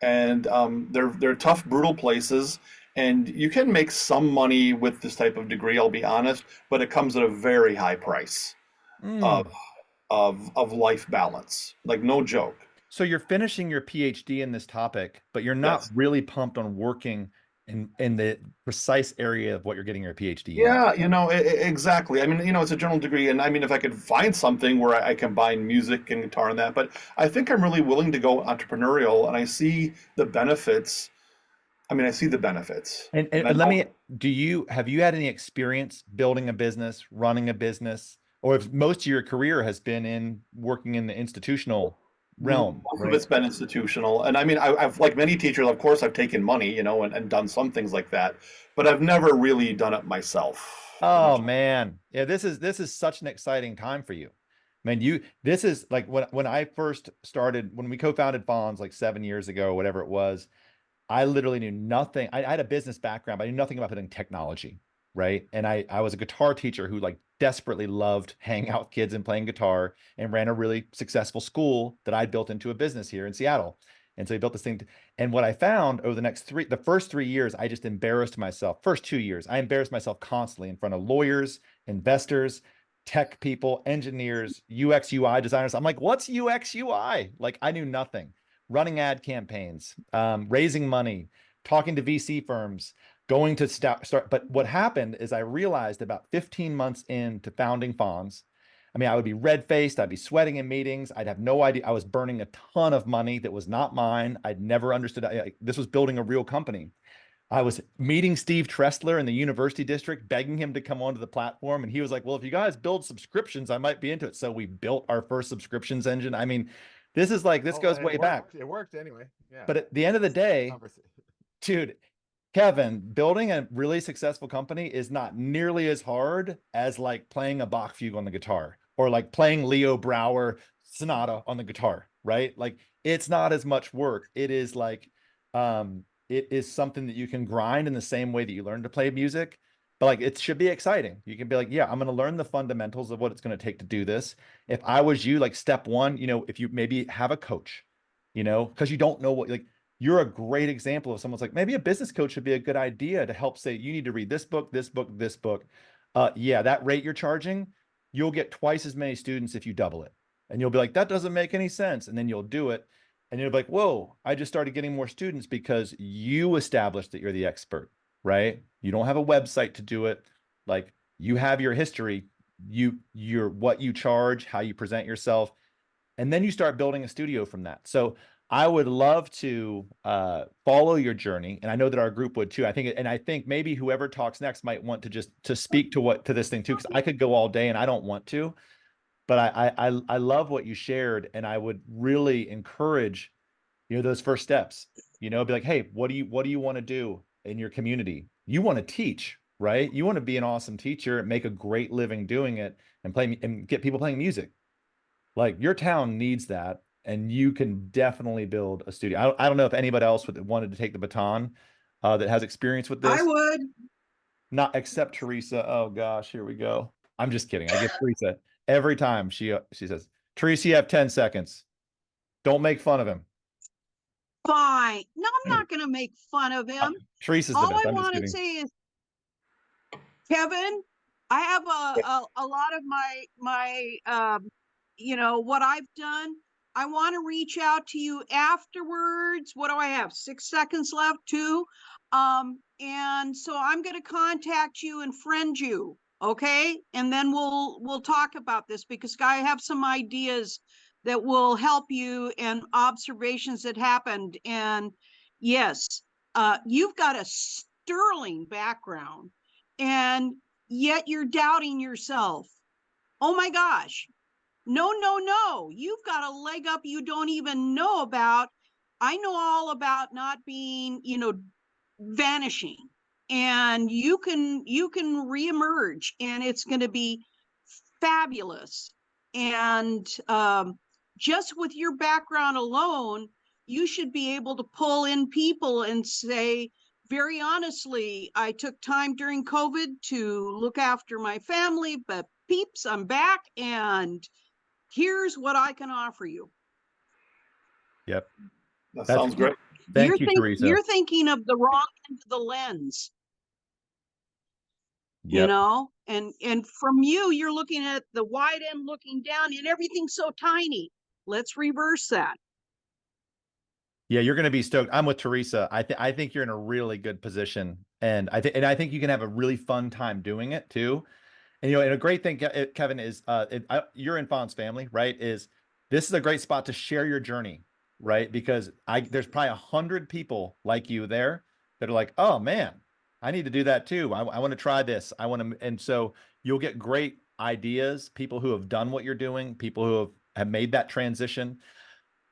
And they're tough, brutal places. And you can make some money with this type of degree, I'll be honest, but it comes at a very high price of life balance. Like no joke. So you're finishing your PhD in this topic, but you're not Yes. really pumped on working in the precise area of what you're getting your PhD in. Yeah, exactly. I mean, it's a general degree, and I mean, if I could find something where I combine music and guitar and that, but I think I'm really willing to go entrepreneurial, and I see the benefits. I mean, I see the benefits. And have you had any experience building a business, running a business, or if most of your career has been in working in the institutional realm, Most of right? it's been institutional, and I mean, I've like many teachers, of course, I've taken money, and done some things like that, but I've never really done it myself. Oh man. Yeah, this is such an exciting time for you. Man, this is like when I first started, when we co-founded Fons like 7 years ago, whatever it was, I literally knew nothing. I had a business background, but I knew nothing about putting technology, right? And I was a guitar teacher who like desperately loved hanging out with kids and playing guitar, and ran a really successful school that I built into a business here in Seattle. And so he built this thing. And what I found over the first 3 years, I just embarrassed myself. First 2 years, I embarrassed myself constantly in front of lawyers, investors, tech people, engineers, UX, UI designers. I'm like, what's UX, UI? Like I knew nothing. Running ad campaigns, raising money, talking to VC firms, going to start. But what happened is I realized about 15 months into founding Fons, I mean, I would be red-faced, I'd be sweating in meetings, I'd have no idea. I was burning a ton of money that was not mine. I'd never understood. This was building a real company. I was meeting Steve Tressler in the university district, begging him to come onto the platform. And he was like, well, if you guys build subscriptions, I might be into it. So we built our first subscriptions engine. I mean, this goes way back. It worked anyway. Yeah. But at the end of the day, dude, Kevin, building a really successful company is not nearly as hard as like playing a Bach fugue on the guitar, or like playing Leo Brouwer sonata on the guitar, right? Like it's not as much work. It is like, it is something that you can grind in the same way that you learn to play music, but like it should be exciting. You can be like, yeah, I'm going to learn the fundamentals of what it's going to take to do this. If I was you, like step one, if you maybe have a coach, because you don't know what, like, you're a great example of someone's like, maybe a business coach would be a good idea to help say, you need to read this book, this book, this book. Yeah, that rate you're charging, you'll get twice as many students if you double it. And you'll be like, that doesn't make any sense. And then you'll do it. And you'll be like, whoa, I just started getting more students because you established that you're the expert, right? You don't have a website to do it. Like you have your history, you're what you charge, how you present yourself. And then you start building a studio from that. So I would love to follow your journey, and I know that our group would too. I think maybe whoever talks next might want to speak to this thing too, because I could go all day and I don't want to, but I love what you shared, and I would really encourage those first steps. Be like, hey, what do you want to do in your community? You want to teach, right? You want to be an awesome teacher, make a great living doing it, and play and get people playing music. Like your town needs that, and you can definitely build a studio. I don't know if anybody else wanted to take the baton that has experience with I this. would. Not except Teresa. Oh gosh, here we go. I'm just kidding. I give Teresa every time she says, Teresa, you have 10 seconds. Don't make fun of him. Fine. No, I'm not going to make fun of him. Teresa's the All best. I I'm just want to kidding. say is, Kevin, I have a lot of what I've done. I want to reach out to you afterwards. What do I have? 6 seconds left too. And so I'm going to contact you and friend you. Okay. And then we'll talk about this, because I have some ideas that will help you and observations that happened. And yes, you've got a sterling background, and yet you're doubting yourself. Oh my gosh. No, no, no. You've got a leg up you don't even know about. I know all about not being, vanishing. And you can reemerge, and it's going to be fabulous. And just with your background alone, you should be able to pull in people and say, very honestly, I took time during COVID to look after my family, but peeps, I'm back, and here's what I can offer you. Yep. That sounds great. Thank you, Teresa. You're thinking of the wrong end of the lens. Yep. And from you're looking at the wide end, looking down, and everything's so tiny. Let's reverse that. Yeah, you're going to be stoked. I'm with Teresa. I think you're in a really good position, and I think you can have a really fun time doing it too. And and a great thing, Kevin, is you're in Fons family, right? This is a great spot to share your journey, right? Because there's probably 100 people like you there that are like, oh man, I need to do that too. I want to try this. And so you'll get great ideas, people who have done what you're doing, people who have made that transition.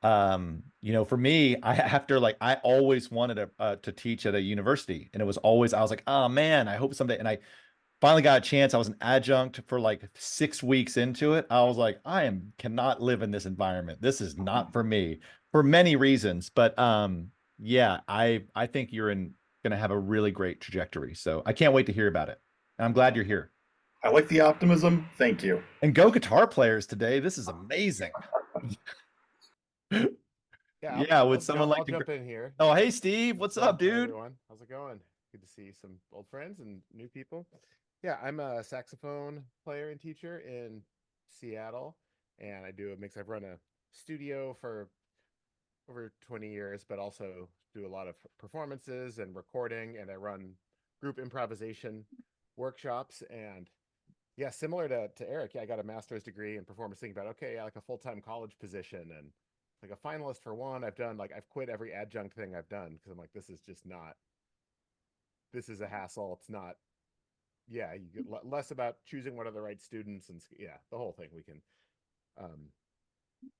For me, I always wanted to teach at a university, and it was always, I was like, oh man, I hope someday. And I finally got a chance. I was an adjunct for like 6 weeks into it. I was like, cannot live in this environment. This is not for me for many reasons. But yeah, I think you're going to have a really great trajectory. So I can't wait to hear about it. And I'm glad you're here. I like the optimism. Thank you. And go guitar players today. This is amazing. Yeah, would someone like I'll to jump in here? Oh, hey Steve, what's up, Hey, dude? everyone, how's it going? Good to see some old friends and new people. Yeah, I'm a saxophone player and teacher in Seattle, and I do a mix. I've run a studio for over 20 years, but also do a lot of performances and recording, and I run group improvisation workshops. And yeah, similar to Eric, I got a master's degree in performance, thinking about, okay, like a full-time college position, and like a finalist for one. I've quit every adjunct thing I've done, because I'm like, this is a hassle. It's not, you get less about choosing what are the right students, and the whole thing. We can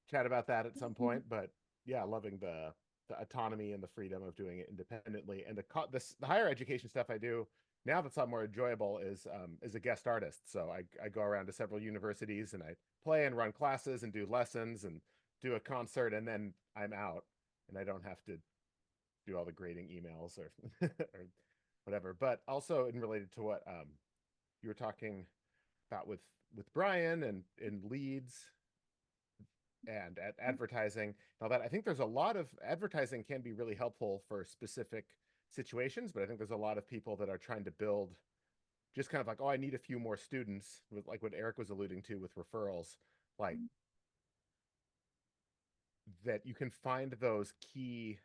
chat about that at some point, but yeah, loving the autonomy and the freedom of doing it independently. And the higher education stuff I do now that's a lot more enjoyable is a guest artist. So I go around to several universities, and I play and run classes and do lessons and do a concert, and then I'm out, and I don't have to do all the grading emails or or whatever. But also, in related to what you were talking about with Brian and in leads and at advertising and all that, I think there's a lot of advertising can be really helpful for specific situations, but I think there's a lot of people that are trying to build just kind of like, oh, I need a few more students, with like what Eric was alluding to with referrals, like that you can find those key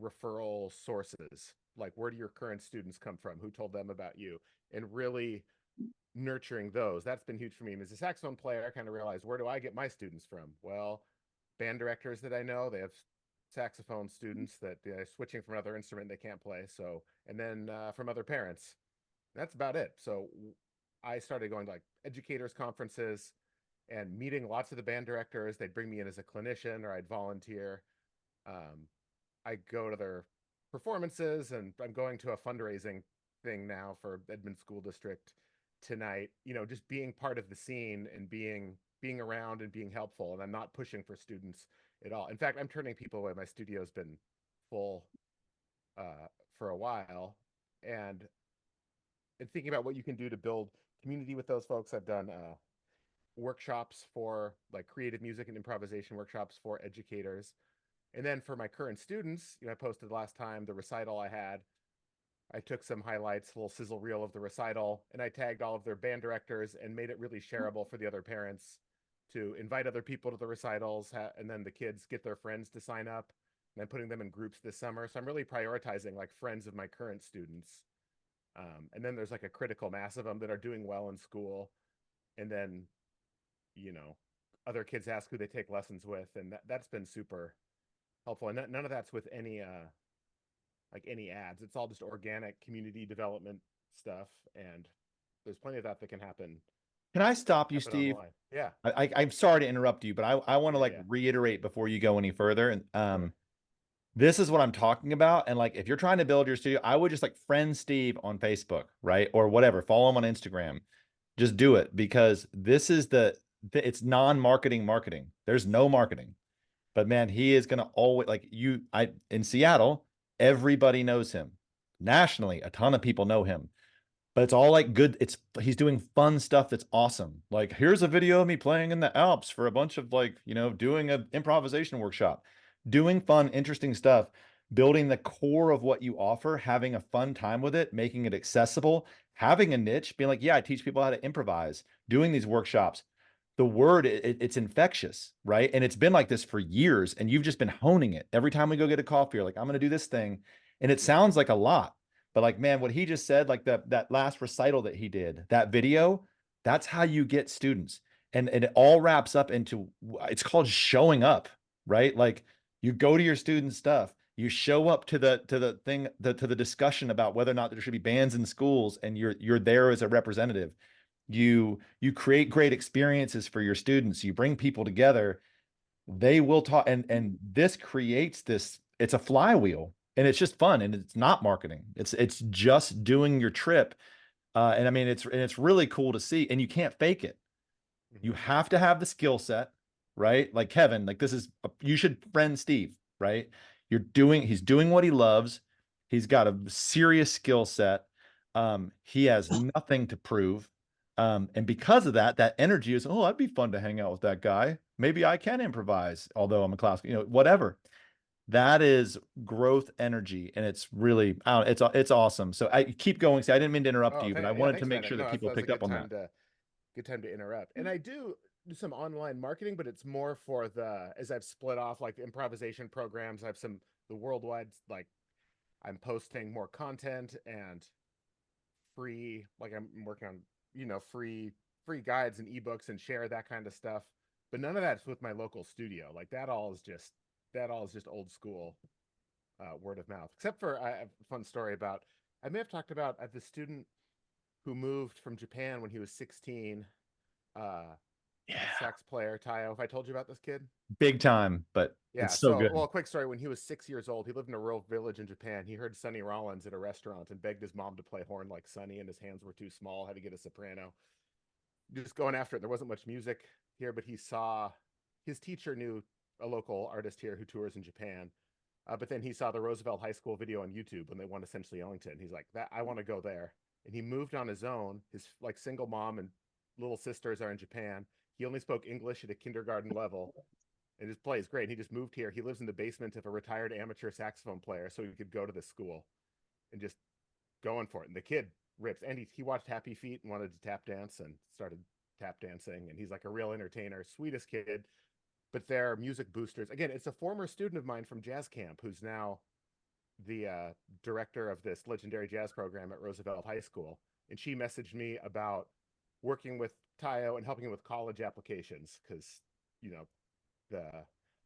referral sources, like where do your current students come from, who told them about you, and really nurturing those. That's been huge for me. And as a saxophone player, I kind of realized, where do I get my students from? Well, band directors that I know, they have saxophone students that they're switching from another instrument they can't play. So, and then from other parents, that's about it. So I started going to like educators conferences and meeting lots of the band directors. They'd bring me in as a clinician, or I'd volunteer. I go to their performances, and I'm going to a fundraising thing now for Edmond School District tonight, you know, just being part of the scene and being around and being helpful. And I'm not pushing for students at all. In fact, I'm turning people away. My studio's been full for a while, and thinking about what you can do to build community with those folks. I've done workshops for like creative music and improvisation workshops for educators. And then for my current students, you know, I posted last time the recital I had. I took some highlights, a little sizzle reel of the recital, and I tagged all of their band directors and made it really shareable for the other parents to invite other people to the recitals, and then the kids get their friends to sign up. And I'm putting them in groups this summer. So I'm really prioritizing like friends of my current students. And then there's like a critical mass of them that are doing well in school. And then, you know, other kids ask who they take lessons with. And that's been super helpful. And none of that's with any like any ads. It's all just organic community development stuff, and there's plenty of that can happen. Can I stop you, happen Steve? online. Yeah. I'm sorry to interrupt you, but I want to like Yeah. reiterate before you go any further. And this is what I'm talking about. And like, if you're trying to build your studio, I would just like friend Steve on Facebook, right? Or whatever, follow him on Instagram. Just do it, because this is it's non-marketing marketing. There's no marketing, but man, he is going to always like in Seattle, everybody knows him. Nationally, a ton of people know him, but it's all like good. He's doing fun stuff that's awesome. Like, here's a video of me playing in the Alps for a bunch of like, you know, doing an improvisation workshop, doing fun, interesting stuff, building the core of what you offer, having a fun time with it, making it accessible, having a niche, being like, yeah, I teach people how to improvise, doing these workshops. The word, it's infectious, right? And it's been like this for years, and you've just been honing it. Every time we go get a coffee, you're like, I'm going to do this thing. And it sounds like a lot, but like, man, what he just said, like that last recital that he did, that video, that's how you get students. And it all wraps up into, it's called showing up, right? Like, you go to your student stuff, you show up to the thing, to the discussion about whether or not there should be bands in schools, and you're there as a representative. You create great experiences for your students. You bring people together. They will talk, and this creates this. It's a flywheel, and it's just fun, and it's not marketing. It's just doing your trip, and I mean, it's really cool to see, and you can't fake it. You have to have the skill set, right? Like Kevin, like you should friend Steve, right? He's doing what he loves. He's got a serious skill set. He has nothing to prove. And because of that, that energy is, oh, that'd be fun to hang out with that guy. Maybe I can improvise, although I'm a classical, you know, whatever. That is growth energy, and it's really, I don't know, it's awesome. So I keep going. See, I didn't mean to interrupt you, but I wanted to make sure that people picked up on that. Good time to interrupt. And I do some online marketing, but it's more for as I've split off like improvisation programs. I have the worldwide, like I'm posting more content and free, like I'm working on, you know, free guides and ebooks and share that kind of stuff. But none of that's with my local studio. Like that all is just old school word of mouth. Except for I have a fun story about, I may have talked about the student who moved from Japan when he was 16, sax player Tayo. Have I told you about this kid? Big time, but yeah, it's so good. Well, quick story. When he was 6 years old, he lived in a rural village in Japan. He heard Sonny Rollins at a restaurant and begged his mom to play horn like Sonny, and his hands were too small, had to get a soprano. Just going after it. There wasn't much music here, but he saw his teacher knew a local artist here who tours in Japan. But then he saw the Roosevelt High School video on YouTube when they won Essentially Ellington. He's like, I want to go there. And he moved on his own. His like single mom and little sisters are in Japan. He only spoke English at a kindergarten level, and his play is great. He just moved here. He lives in the basement of a retired amateur saxophone player, so he could go to the school and just going for it. And the kid rips. And he watched Happy Feet and wanted to tap dance and started tap dancing. And he's like a real entertainer, sweetest kid. But they're music boosters. Again, it's a former student of mine from jazz camp who's now the director of this legendary jazz program at Roosevelt High School. And she messaged me about working with Tayo and helping him with college applications because, you know,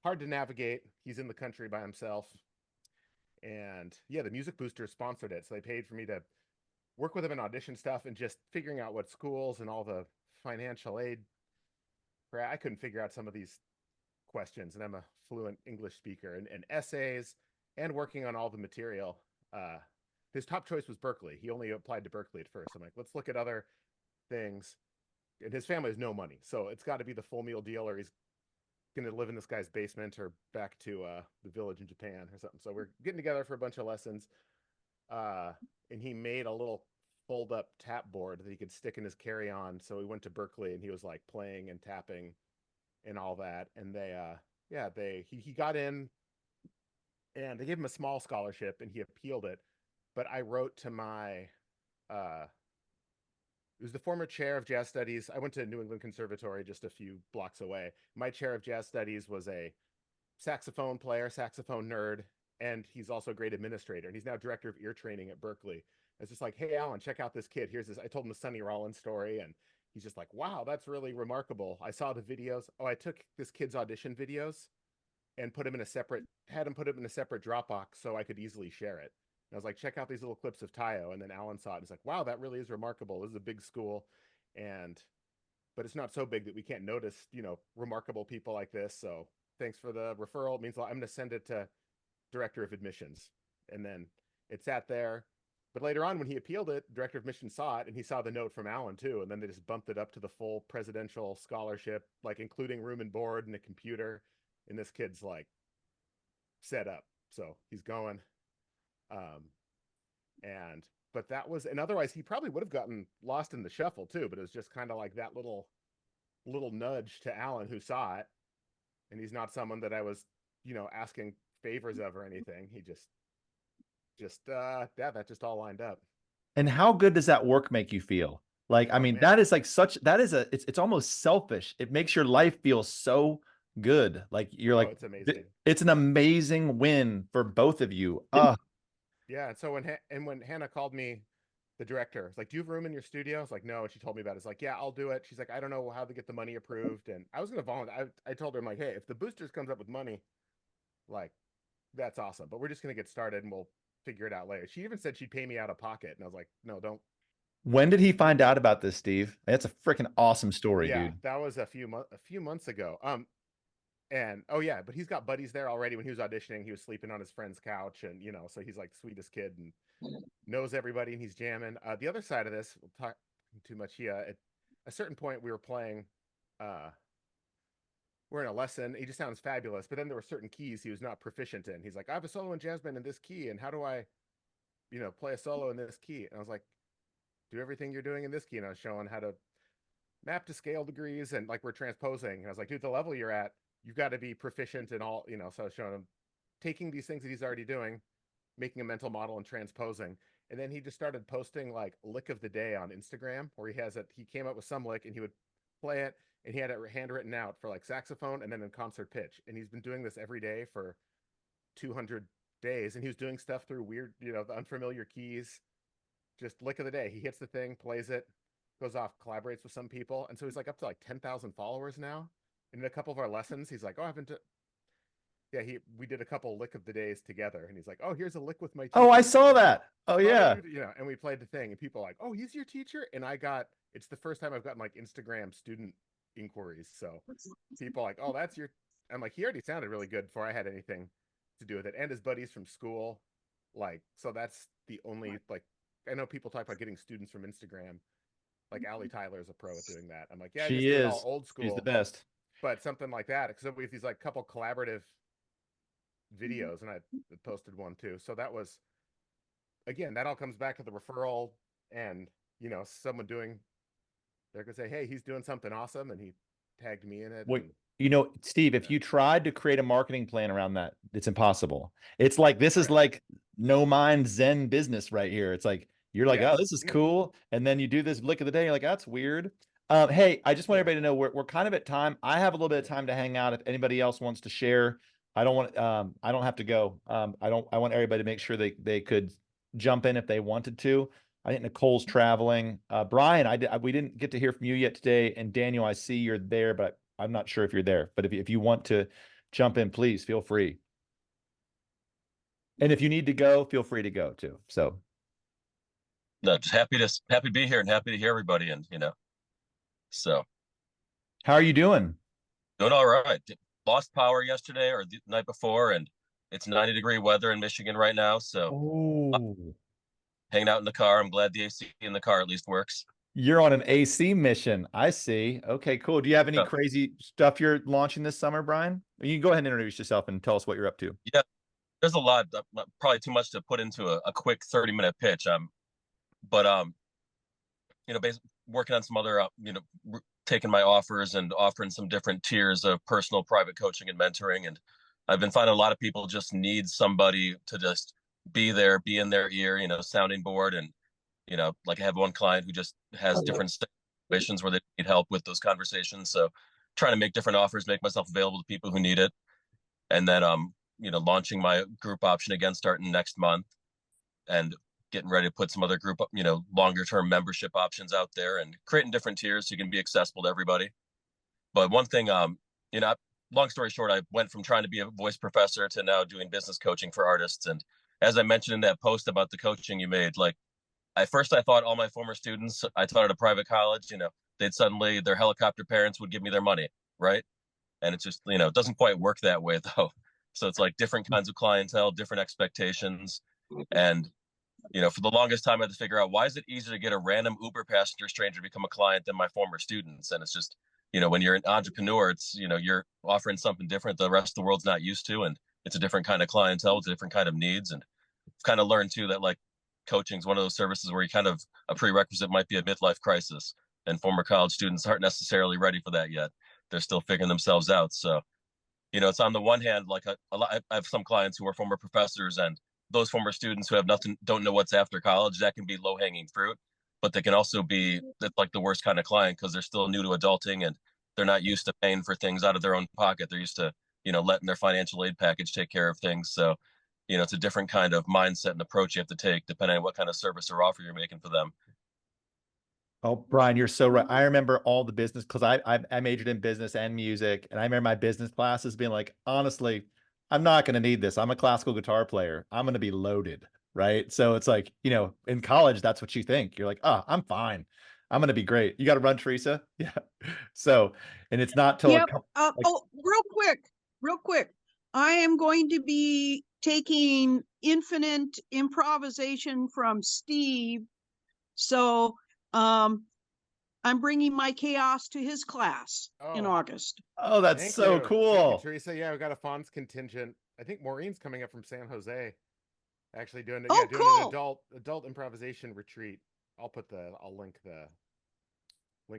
hard to navigate. He's in the country by himself. And yeah, the music boosters sponsored it. So they paid for me to work with him in audition stuff and just figuring out what schools and all the financial aid. I couldn't figure out some of these questions, and I'm a fluent English speaker, and essays, and working on all the material. his top choice was Berkeley. He only applied to Berkeley at first. I'm like, let's look at other things. And his family has no money, so it's got to be the full meal deal, or he's going to live in this guy's basement or back to the village in Japan or something. So we're getting together for a bunch of lessons. And he made a little fold up tap board that he could stick in his carry-on. So we went to Berkeley and he was like playing and tapping and all that. And he got in and they gave him a small scholarship and he appealed it. But I wrote to my, it was the former chair of jazz studies. I went to New England Conservatory just a few blocks away. My chair of jazz studies was a saxophone player, saxophone nerd, and he's also a great administrator. And he's now director of ear training at Berkeley. It's just like, hey, Alan, check out this kid. Here's this. I told him the Sonny Rollins story, and he's just like, wow, that's really remarkable. I saw the videos. Oh, I took this kid's audition videos and had him put them in a separate Dropbox so I could easily share it. And I was like, check out these little clips of Tayo. And then Alan saw it. He's like, wow, that really is remarkable. This is a big school. But it's not so big that we can't notice, remarkable people like this. So thanks for the referral. It means a lot. I'm going to send it to director of admissions. And then it sat there. But later on, when he appealed it, director of admissions saw it, and he saw the note from Alan too. And then they just bumped it up to the full presidential scholarship, like including room and board and a computer. And this kid's like set up. So he's going. But that was, and otherwise he probably would have gotten lost in the shuffle too, but it was just kind of like that little nudge to Alan, who saw it. And he's not someone that I was, asking favors of or anything. He that just all lined up. And how good does that work make you feel? Like, I mean, man. that is like it's almost selfish. It makes your life feel so good. Like you're like, it's amazing. It's an amazing win for both of you. Yeah. And so when Hannah called me, the director, it's like, do you have room in your studio? I was like, no. And she told me about it. It's like, yeah, I'll do it. She's like, I don't know how to get the money approved. And I was going to volunteer. I told her, I'm like, hey, if the boosters comes up with money, like, that's awesome. But we're just going to get started and we'll figure it out later. She even said she'd pay me out of pocket. And I was like, no, don't. When did he find out about this, Steve? That's a freaking awesome story, yeah, dude. That was a few months ago. And oh yeah, but he's got buddies there already. When he was auditioning, he was sleeping on his friend's couch, and so he's like the sweetest kid and knows everybody, and he's jamming. The other side of this, we'll talk too much here. At a certain point, we were playing. We're in a lesson. He just sounds fabulous, but then there were certain keys he was not proficient in. He's like, I have a solo in jazz band in this key, and how do I, play a solo in this key? And I was like, do everything you're doing in this key. And I was showing how to map to scale degrees, and like we're transposing. And I was like, dude, the level you're at, you've got to be proficient in all, so I was showing him taking these things that he's already doing, making a mental model and transposing. And then he just started posting like lick of the day on Instagram, where he came up with some lick and he would play it, and he had it handwritten out for like saxophone and then in concert pitch. And he's been doing this every day for 200 days. And he was doing stuff through weird, the unfamiliar keys, just lick of the day. He hits the thing, plays it, goes off, collaborates with some people. And so he's like up to like 10,000 followers now. And in a couple of our lessons, he's like, oh, we did a couple lick of the days together. And he's like, oh, here's a lick with my teacher. Oh, I saw that. Oh, yeah. And we played the thing, and people are like, oh, he's your teacher? And it's the first time I've gotten like Instagram student inquiries. So people are like, oh, I'm like, he already sounded really good before I had anything to do with it. And his buddies from school. Like, so that's the only, like, I know people talk about getting students from Instagram. Like Allie Tyler is a pro at doing that. I'm like, yeah, she is all old school. She's the best. But something like that, because we have these like couple collaborative videos, and I posted one too. So that was, again, that all comes back to the referral, and someone they're gonna say, hey, he's doing something awesome, and he tagged me in it. Wait, Steve, if you tried to create a marketing plan around that, it's impossible. It's like, this is like no mind Zen business right here. It's like, you're like, oh, this is cool. And then you do this lick of the day. You're like, that's weird. Hey, I just want everybody to know we're kind of at time. I have a little bit of time to hang out. If anybody else wants to share, I don't have to go. I want everybody to make sure they could jump in if they wanted to. I think Nicole's traveling. Brian, we didn't get to hear from you yet today. And Daniel, I see you're there, but I'm not sure if you're there. But if you want to jump in, please feel free. And if you need to go, feel free to go too. So. No, just happy to be here and happy to hear everybody. And, so. How are you doing? Doing all right. Lost power yesterday or the night before, and it's 90-degree weather in Michigan right now. So hanging out in the car. I'm glad the AC in the car at least works. You're on an AC mission. I see. Okay, cool. Do you have any Yeah. crazy stuff you're launching this summer, Brian? You can go ahead and introduce yourself and tell us what you're up to. Yeah, there's a lot. Probably too much to put into a quick 30-minute pitch. But basically working on some other, taking my offers and offering some different tiers of personal private coaching and mentoring. And I've been finding a lot of people just need somebody to just be there, be in their ear, sounding board. And, like I have one client who just has different situations where they need help with those conversations. So trying to make different offers, make myself available to people who need it. And then, launching my group option again, starting next month, and getting ready to put some other group, longer term membership options out there, and creating different tiers so you can be accessible to everybody. But one thing, long story short, I went from trying to be a voice professor to now doing business coaching for artists. And as I mentioned in that post about the coaching you made, like at first I thought all my former students I taught at a private college, they'd suddenly, their helicopter parents would give me their money, right? And it's just, it doesn't quite work that way though. So it's like different kinds of clientele, different expectations. And, for the longest time I had to figure out, why is it easier to get a random Uber passenger stranger to become a client than my former students? And it's just, when you're an entrepreneur, it's, you're offering something different the rest of the world's not used to. And it's a different kind of clientele, it's a different kind of needs. And I've kind of learned too that like coaching is one of those services where you kind of, a prerequisite might be a midlife crisis. And former college students aren't necessarily ready for that yet. They're still figuring themselves out. So, it's on the one hand, like I have some clients who are former professors, and those former students who have nothing, don't know what's after college, that can be low hanging fruit, but they can also be, that's like the worst kind of client because they're still new to adulting and they're not used to paying for things out of their own pocket. They're used to, letting their financial aid package take care of things. So, it's a different kind of mindset and approach you have to take depending on what kind of service or offer you're making for them. Oh, Brian, you're so right. I remember all the business because I majored in business and music, and I remember my business classes being like, honestly, I'm not going to need this. I'm a classical guitar player. I'm going to be loaded, right? So it's like, in college, that's what you think. You're like, oh, I'm fine. I'm going to be great. You got to run, Teresa. Yeah. So, and it's not till Yep. Real quick. I am going to be taking infinite improvisation from Steve. So I'm bringing my chaos to his class in August. Oh, that's so cool. Thank you, Teresa. Yeah, we got a Fons contingent. I think Maureen's coming up from San Jose, actually doing an adult improvisation retreat. I'll link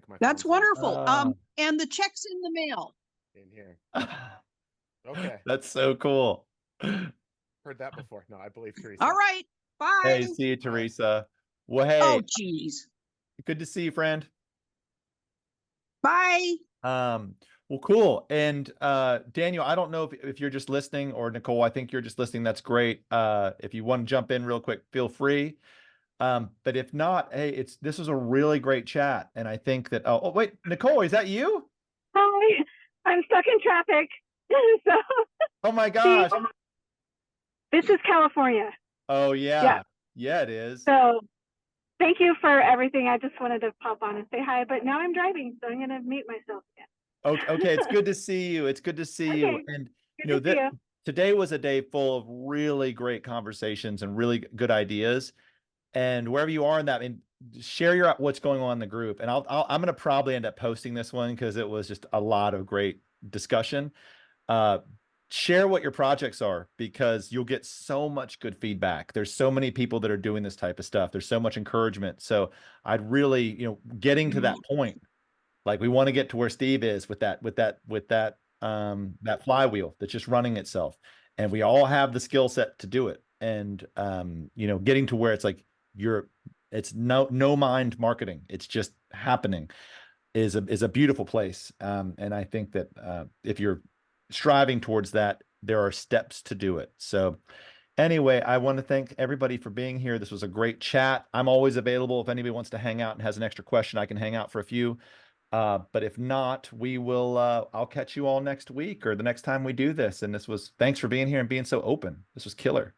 my. That's Fons wonderful. And the check's in the mail. in here. Okay. That's so cool. Heard that before. No, I believe Teresa. All right. Bye. Hey, see you, Teresa. Well, hey. Oh, geez. Good to see you, friend. Bye. Well, cool. And Daniel, I don't know if you're just listening, or Nicole, I think you're just listening. That's great. If you want to jump in real quick, feel free. But if not, hey, this was a really great chat. And I think that, oh wait, Nicole, is that you? Hi, I'm stuck in traffic. So oh my gosh. This is California. Oh yeah. Yeah, it is. So thank you for everything. I just wanted to pop on and say hi, but now I'm driving, so I'm going to mute myself again. Okay, it's good to see you. It's good to see you. And today was a day full of really great conversations and really good ideas. And wherever you are in that, share what's going on in the group. And I'm going to probably end up posting this one because it was just a lot of great discussion. Share what your projects are, because you'll get so much good feedback. There's so many people that are doing this type of stuff. There's so much encouragement. So I'd really, getting to that point, like we want to get to where Steve is with that flywheel that's just running itself. And we all have the skill set to do it. And, getting to where it's like, it's no mind marketing. It's just happening is a beautiful place. And I think that if you're striving towards that, there are steps to do it. So anyway, I want to thank everybody for being here. This was a great chat. I'm always available. If anybody wants to hang out and has an extra question, I can hang out for a few. But if not, we will, I'll catch you all next week or the next time we do this. And thanks for being here and being so open. This was killer.